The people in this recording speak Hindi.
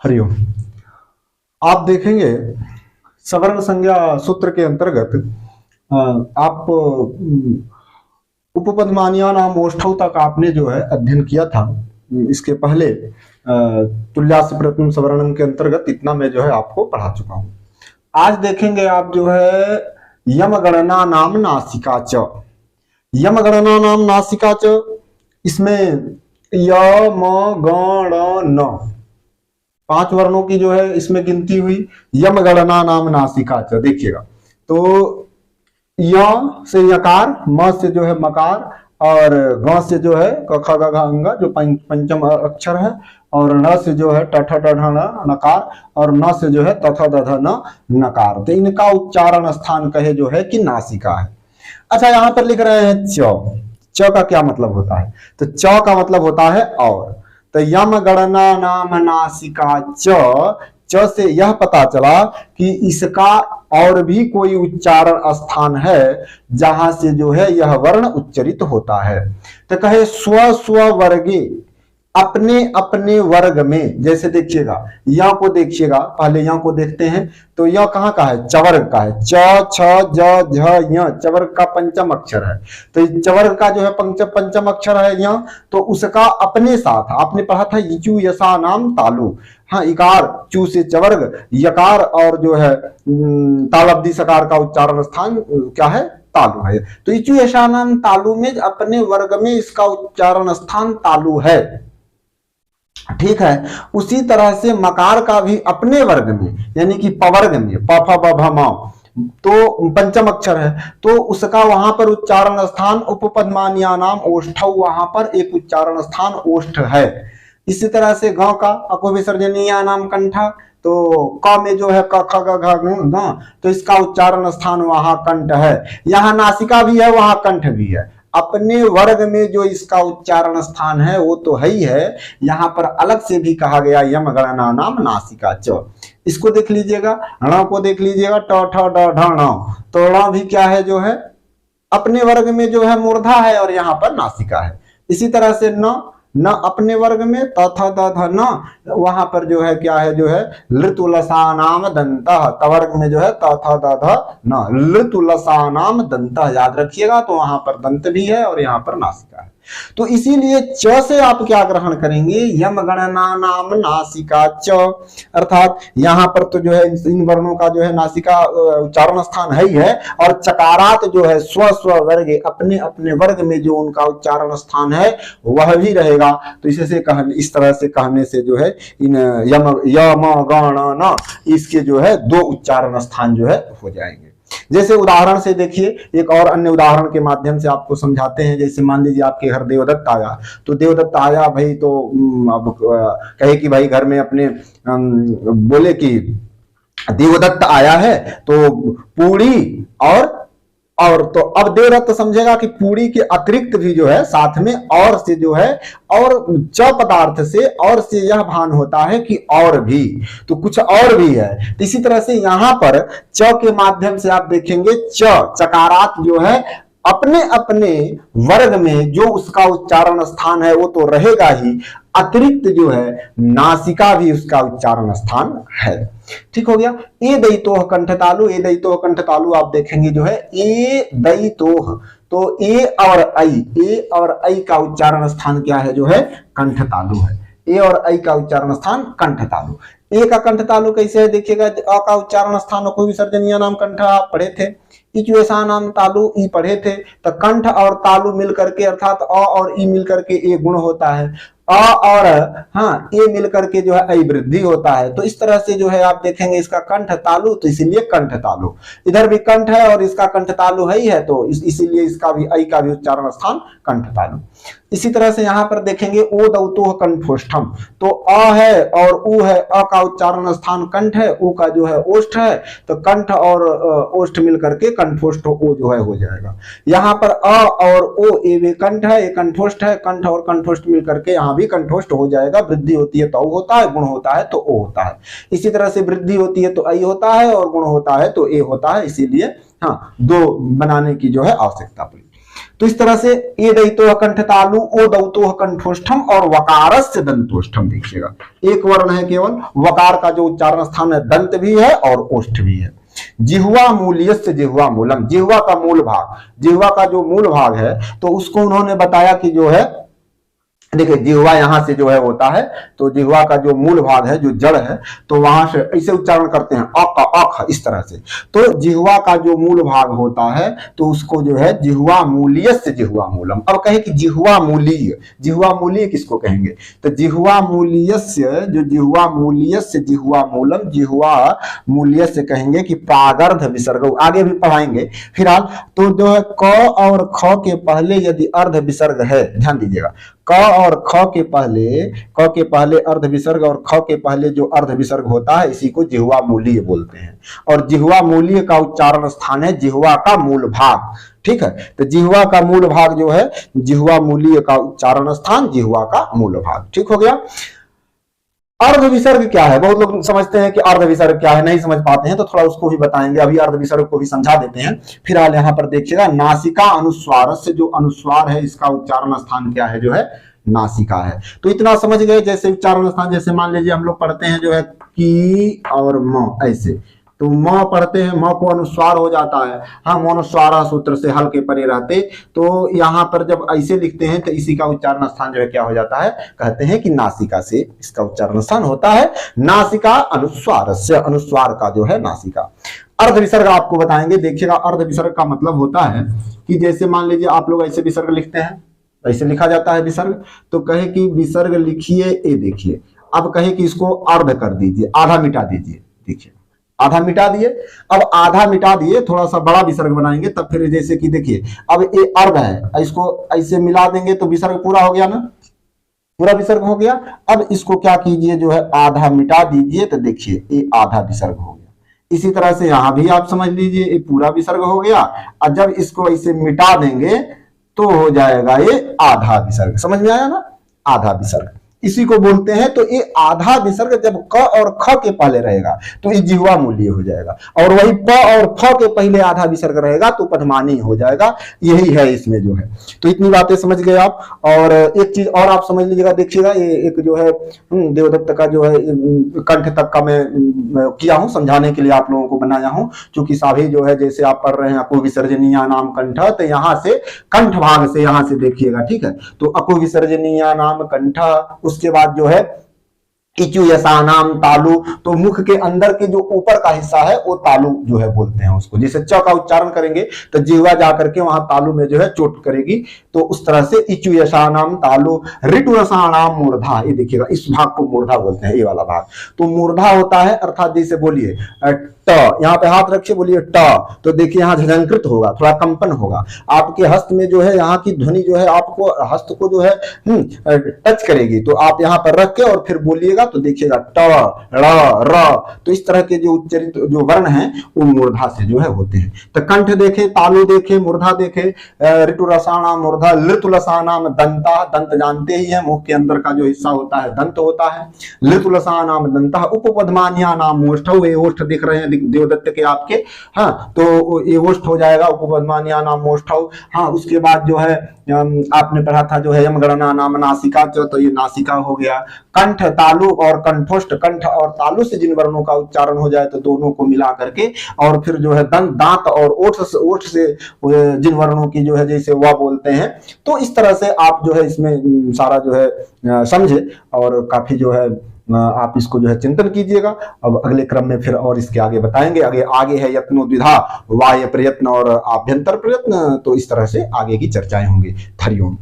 हरिओम। आप देखेंगे सवर्ण संज्ञा सूत्र के अंतर्गत आप उपपदमानिया नाम ओष्ठौ तक आपने जो है अध्ययन किया था। इसके पहले तुल्यास्य प्रथम सवर्णम के अंतर्गत इतना मैं जो है आपको पढ़ा चुका हूं। आज देखेंगे आप जो है यम गणना नाम नासिका च। यम गणना नाम नासिका च, इसमें य म गण न 5 वर्णों की जो है इसमें गिनती हुई। यम गणना नाम नासिका च, देखिएगा तो य से यकार, म से जो है मकार, और ग से जो है क ख ग घ अंग जो पंचम अक्षर है, और न से जो है ट ठ ड ढ न नकार, और न से जो है त थ द ध न नकार। तो इनका उच्चारण स्थान कहे जो है कि नासिका है। अच्छा, यहां पर लिख रहे हैं च। च का क्या मतलब होता है? तो च का मतलब होता है और। तो यम गणना नाम नासिका च, च से यह पता चला कि इसका और भी कोई उच्चारण स्थान है जहां से जो है यह वर्ण उच्चरित होता है। तो कहे स्व स्व वर्गे, अपने अपने वर्ग में। जैसे देखिएगा या को देखिएगा, पहले या को देखते हैं तो यह कहां का है? चवर्ग का है। च छ ज झ य चवर्ग का पंचम अक्षर है। तो चवर्ग का जो है पंचम अक्षर है य, तो उसका अपने साथ आपने पढ़ा था इचु यसा नाम तालु। हाँ, इकार चू से चवर्ग, यकार और जो है तालब्दी सकार का उच्चारण स्थान क्या है? तालु है। तो इचु यसा नाम तालु में अपने वर्ग में इसका उच्चारण स्थान तालु है। ठीक है। उसी तरह से मकार का भी अपने वर्ग में यानी कि पवर्ग में प फ ब भ म, तो पंचम अक्षर है, तो उसका वहां पर उच्चारण स्थान उपपदमानिया नाम ओष्ठौ, वहां पर एक उच्चारण स्थान ओष्ठ है। इसी तरह से ग का अको विसर्जनीय नाम कंठा, तो क में जो है क ख ग घ ग, तो इसका उच्चारण स्थान वहां कंठ है। यहाँ नासिका भी है, वहां कंठ भी है। अपने वर्ग में जो इसका उच्चारण स्थान है वो तो है ही है, यहां पर अलग से भी कहा गया यम गणना नाम नासिका च। इसको देख लीजिएगा, ण को देख लीजिएगा, ट ठ ड ढ ण, तो ण भी क्या है? जो है अपने वर्ग में जो है मूर्धा है और यहां पर नासिका है। इसी तरह से न अपने वर्ग में, त थ द ध न, वहां पर जो है क्या है? जो है लृतुलसा नाम दंत, तवर्ग में जो है त थ द ध न, लृतुलसा नाम दंत, याद रखिएगा। तो वहां पर दंत भी है और यहां पर नासिका है। तो इसीलिए च से आप क्या ग्रहण करेंगे? यम गणना नाम नासिका च, अर्थात यहां पर तो जो है इन वर्णों का जो है नासिका उच्चारण स्थान है ही है, और चकारात जो है स्व स्व वर्ग, अपने अपने वर्ग में जो उनका उच्चारण स्थान है वह भी रहेगा। तो इसे कहने, इस तरह से कहने से जो है इन यम गण न, इसके जो है 2 उच्चारण स्थान जो है हो जाएंगे। जैसे उदाहरण से देखिए, एक और अन्य उदाहरण के माध्यम से आपको समझाते हैं। जैसे मान लीजिए आपके घर देवदत्त आया, तो देवदत्त आया भाई, तो अब कहे कि भाई घर में अपने बोले कि देवदत्त आया है, तो पूरी और तो अब देवदत्त समझेगा कि पूरी के अतिरिक्त भी जो है साथ में और से जो है, और च पदार्थ से और से यह भान होता है कि और भी, तो कुछ और भी है। तो इसी तरह से यहां पर च के माध्यम से आप देखेंगे चकारात जो है अपने अपने वर्ग में जो उसका उच्चारण स्थान है वो तो रहेगा ही, अतिरिक्त जो है नासिका भी उसका उच्चारण स्थान है। ठीक हो गया। ए दैतोह कंठतालु, ए दैतोह कंठतालु आप देखेंगे जो है ए दैतोह, तो ए और ऐ का उच्चारण स्थान क्या है? जो है कंठतालु है। ए और ऐ का उच्चारण स्थान कंठतालु। ए का कंठतालु कैसे है? देखिएगा, अ का उच्चारण स्थान को विसर्जनीय नाम कंठ आप पढ़े थे, इचुएसा नाम तालु ई पढ़े थे। तो कंठ और तालु मिल करके, अर्थात अ और ई मिल करके ए गुण होता है, अ और हाँ ए मिलकर के जो है ऐ वृद्धि होता है। तो इस तरह से जो है आप देखेंगे इसका कंठ तालु, तो इसीलिए कंठ तालु, इधर भी कंठ है और इसका कंठ तालु है ही है, तो इसीलिए इसका भी ऐ का भी उच्चारण स्थान कंठ तालु। इसी तरह से यहां पर देखेंगे ओ दौतोह कंठोष्ठम, तो अ है और उ है, अ का उच्चारण स्थान कंठ है, उ का जो है ओष्ठ है, तो कंठ और ओष्ठ मिलकर के कंठोष्ठ ओ जो है हो जाएगा। यहाँ पर अ और ओ ए वे कंठ है, ए कंठोष्ठ है, कंठ और कंठोष्ठ मिलकर के यहाँ भी कंठोष्ठ हो जाएगा। वृद्धि होती है तो औ होता है, गुण होता है तो ओ होता है। इसी तरह से वृद्धि होती है तो ऐ होता है, और गुण होता है तो ए होता है, इसीलिए हाँ 2 बनाने की जो है आवश्यकता पड़ी। तो इस तरह से ए दैतो कंठ तालु, ओ दौतो कंठोष्ठम और वकारस्य दंतोष्ठम। देखिएगा एक वर्ण है केवल, वकार का जो उच्चारण स्थान है दंत भी है और ओष्ठ भी है। जिह्वा मूल्यस्य जिह्वा मूलम, जिह्वा का मूल भाग, जिह्वा का जो मूल भाग है तो उसको उन्होंने बताया कि जो है देखिए जिह्वा यहां से जो है होता है, तो जिह्वा का जो मूल भाग है जो जड़ है तो वहां से ऐसे उच्चारण करते हैं अक अख इस तरह से। तो जिह्वा का जो मूल भाग होता है तो उसको जो है जिह्वा मूल्यस्य जिह्वा मूलम। अब कहे कि जिह्वा मूलीय, जिह्वा मूलीय किसको कहेंगे, तो जिह्वा मूल्यस्य, जो जिह्वा मूल्यस्य जिह्वा मूलम, जिह्वा मूल्यस्य कहेंगे कि प्रागर्ध विसर्ग, आगे भी पढ़ाएंगे फिलहाल। तो जो है क और ख के पहले यदि अर्ध विसर्ग है, ध्यान दीजिएगा, क और ख के पहले अर्ध विसर्ग और ख के पहले जो अर्ध विसर्ग होता है इसी को जिह्वा मूलीय बोलते हैं। और जिह्वा मूलीय का उच्चारण स्थान है जिह्वा का मूल भाग। ठीक है, तो जिह्वा का मूल भाग जो है जिह्वा मूलीय का उच्चारण स्थान जिह्वा का मूल भाग। ठीक हो गया। अर्ध विसर्ग क्या है, बहुत लोग समझते हैं कि अर्ध विसर्ग क्या है, नहीं समझ पाते हैं, तो थोड़ा उसको भी बताएंगे। अभी अर्ध विसर्ग को भी समझा देते हैं। फिलहाल यहाँ पर देखिएगा नासिका अनुस्वार से, जो अनुस्वार है इसका उच्चारण स्थान क्या है, जो है नासिका है। तो इतना समझ गए। जैसे उच्चारण स्थान, जैसे मान लीजिए हम लोग पढ़ते हैं जो है की और म, ऐसे तो म पढ़ते हैं, म को अनुस्वार हो जाता है, हम अनुस्वारा सूत्र से हल के परे रहते, तो यहाँ पर जब ऐसे लिखते हैं तो इसी का उच्चारण स्थान जो है क्या हो जाता है, कहते हैं कि नासिका से इसका उच्चारण स्थान होता है नासिका अनुस्वार से, अनुस्वार का जो है नासिका। अर्ध विसर्ग आपको बताएंगे। देखिएगा अर्ध विसर्ग का मतलब होता है कि जैसे मान लीजिए आप लोग ऐसे विसर्ग लिखते हैं, ऐसे लिखा जाता है विसर्ग, तो कहे कि विसर्ग लिखिए ए, देखिए अब कहे कि इसको अर्ध कर दीजिए, आधा मिटा दीजिए। देखिए आधा मिटा दिए, अब आधा मिटा दिए, थोड़ा सा बड़ा विसर्ग बनाएंगे, तब फिर जैसे कि देखिए अब ये अर्ध है, इसको ऐसे मिला देंगे तो विसर्ग पूरा हो गया ना, पूरा विसर्ग हो गया। अब इसको क्या कीजिए, जो है आधा मिटा दीजिए, तो देखिए ये आधा विसर्ग हो गया। इसी तरह से यहां भी आप समझ लीजिए ये पूरा विसर्ग हो गया, और जब इसको ऐसे मिटा देंगे तो हो जाएगा ये आधा विसर्ग। समझ में आया ना, आधा विसर्ग इसी को बोलते हैं। तो ये आधा विसर्ग जब क और ख के पहले रहेगा तो ये जिह्वा मूल्य हो जाएगा, और वही प और फ के पहले आधा विसर्ग रहेगा तो पदमानी हो जाएगा। यही है इसमें जो है। तो इतनी बातें समझ गए आप। और एक चीज और आप समझ लीजिएगा, देखिएगा ये एक जो है देवदत्त का जो है कंठ तक का मैं किया हूं, समझाने के लिए आप लोगों को बनाया हूं। क्योंकि सभी जो है जैसे आप पढ़ रहे हैं अको विसर्जनीय नाम कंठ, तो यहाँ से कंठ भाग से यहाँ से देखिएगा। ठीक है, तो अको विसर्जनीय नाम कंठ, उसके बाद जो है इचु यसानाम तालु, तो मुख के अंदर के जो ऊपर का हिस्सा है वो तालु जो है बोलते हैं उसको। जैसे च का उच्चारण करेंगे तो जिह्वा जाकर के वहां तालु में जो है चोट करेगी, तो उस तरह से इचु यसानाम तालु। ऋतु रसानाम मूर्धा, ये देखिएगा इस भाग को मूर्धा बोलते हैं, ये वाला भाग तो मूर्धा होता है। अर्थात जैसे बोलिए ट, यहाँ पे हाथ रखिए, बोलिए ट, तो देखिए यहाँ झंकृत होगा, थोड़ा कंपन होगा आपके हस्त में, जो है यहाँ की ध्वनि जो है आपको हस्त को जो है टच करेगी। तो आप यहाँ पर रख के और फिर बोलिएगा तो देखिएगा ट र र, तो इस तरह के जो उच्चरित जो वर्ण हैं वो मूर्धा से जो है होते हैं। तो कंठ देखे, तालु देखे, मूर्धा देखे, ऋतु रसानाम मूर्धा, ऋतु रसानाम दंता, दंत जानते ही है, मुख के अंदर का जो हिस्सा होता है दंत होता है। ऋतु रसानाम दंता, उपपद्मान्या नाम ओष्ठ, ये ओष्ठ दिख रहे हैं देवदत्त के आपके, हाँ, तो ये ओष्ठ हो जाएगा, उपपद्मान्या नाम ओष्ठ। हाँ, उसके बाद जो है आपने पढ़ा था जो है यमगणना नाम नासिका, तो ये नासिका हो गया। कंठ, तालु और कंठोष्ठ, कंठ और तालु से जिन वर्णों का उच्चारण हो जाए तो दोनों को मिला करके, और फिर जो है दंत, दांत और ओठ से जिन वर्णों की जो है जैसे वह बोलते हैं। तो इस तरह से आप जो है इसमें सारा जो है समझे, और काफी जो है आप इसको जो है चिंतन कीजिएगा। अब अगले क्रम में फिर और इसके आगे बताएंगे। आगे है यत्नो द्विधा, बाह्य प्रयत्न और आभ्यंतर प्रयत्न, तो इस तरह से आगे की चर्चाएं होंगी। हरिओम।